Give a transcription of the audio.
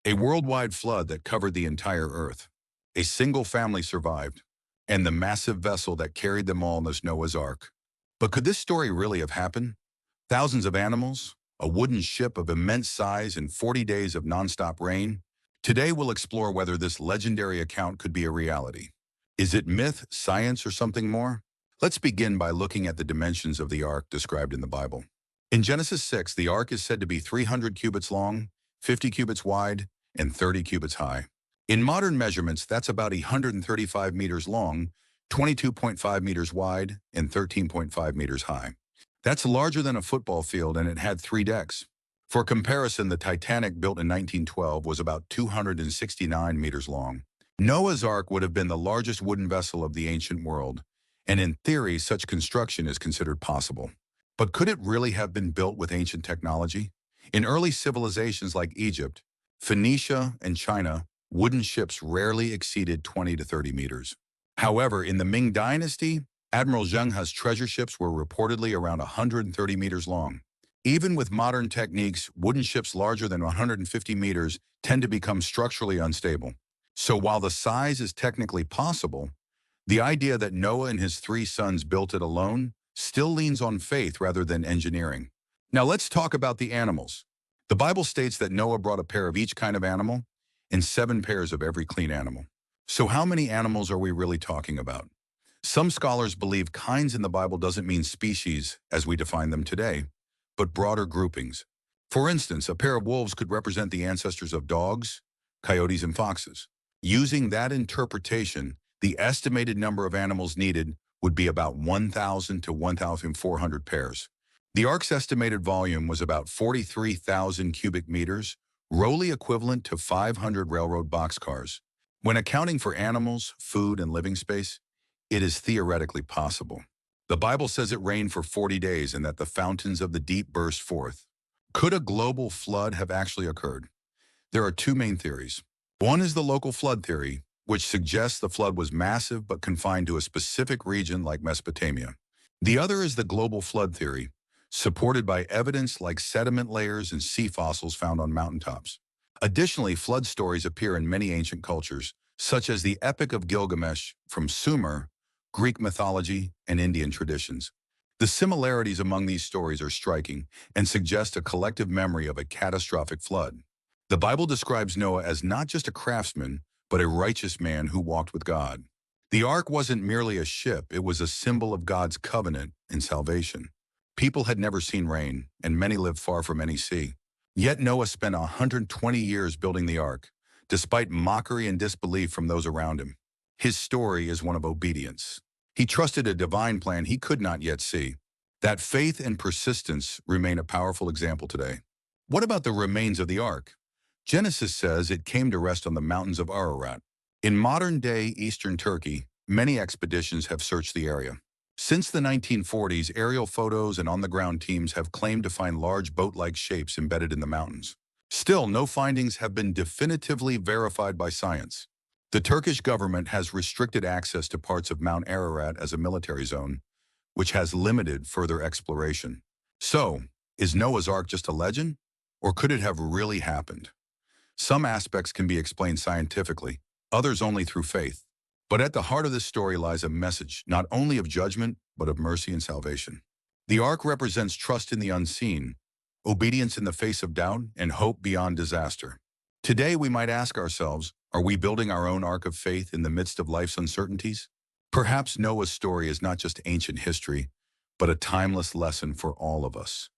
A worldwide flood that covered the entire earth. A single family survived, and the massive vessel that carried them all was Noah's Ark. But could this story really have happened? Thousands of animals, a wooden ship of immense size, and 40 days of nonstop rain? Today we'll explore whether this legendary account could be a reality. Is it myth, science, or something more? Let's begin by looking at the dimensions of the ark described in the Bible. In Genesis 6, the ark is said to be 300 cubits long, 50 cubits wide, and 30 cubits high. In modern measurements, that's about 135 meters long, 22.5 meters wide, and 13.5 meters high. That's larger than a football field, and it had 3 decks. For comparison, the Titanic, built in 1912, was about 269 meters long. Noah's Ark would have been the largest wooden vessel of the ancient world, and in theory, such construction is considered possible. But could it really have been built with ancient technology? In early civilizations like Egypt, Phoenicia, and China, wooden ships rarely exceeded 20 to 30 meters. However, in the Ming Dynasty, Admiral Zheng He's treasure ships were reportedly around 130 meters long. Even with modern techniques, wooden ships larger than 150 meters tend to become structurally unstable. So while the size is technically possible, the idea that Noah and his 3 sons built it alone still leans on faith rather than engineering. Now let's talk about the animals. The Bible states that Noah brought a pair of each kind of animal and 7 pairs of every clean animal. So how many animals are we really talking about? Some scholars believe kinds in the Bible doesn't mean species as we define them today, but broader groupings. For instance, a pair of wolves could represent the ancestors of dogs, coyotes, and foxes. Using that interpretation, the estimated number of animals needed would be about 1,000 to 1,400 pairs. The ark's estimated volume was about 43,000 cubic meters, roughly equivalent to 500 railroad boxcars. When accounting for animals, food, and living space, it is theoretically possible. The Bible says it rained for 40 days and that the fountains of the deep burst forth. Could a global flood have actually occurred? There are 2 main theories. One is the local flood theory, which suggests the flood was massive but confined to a specific region like Mesopotamia. The other is the global flood theory, supported by evidence like sediment layers and sea fossils found on mountaintops. Additionally, flood stories appear in many ancient cultures, such as the Epic of Gilgamesh from Sumer, Greek mythology, and Indian traditions. The similarities among these stories are striking and suggest a collective memory of a catastrophic flood. The Bible describes Noah as not just a craftsman, but a righteous man who walked with God. The ark wasn't merely a ship, it was a symbol of God's covenant and salvation. People had never seen rain, and many lived far from any sea. Yet Noah spent 120 years building the ark, despite mockery and disbelief from those around him. His story is one of obedience. He trusted a divine plan he could not yet see. That faith and persistence remain a powerful example today. What about the remains of the ark? Genesis says it came to rest on the mountains of Ararat. In modern-day eastern Turkey, many expeditions have searched the area. Since the 1940s, aerial photos and on-the-ground teams have claimed to find large boat-like shapes embedded in the mountains. Still, no findings have been definitively verified by science. The Turkish government has restricted access to parts of Mount Ararat as a military zone, which has limited further exploration. So, is Noah's Ark just a legend? Or could it have really happened? Some aspects can be explained scientifically, others only through faith. But at the heart of this story lies a message, not only of judgment, but of mercy and salvation. The ark represents trust in the unseen, obedience in the face of doubt, and hope beyond disaster. Today, we might ask ourselves, are we building our own ark of faith in the midst of life's uncertainties? Perhaps Noah's story is not just ancient history, but a timeless lesson for all of us.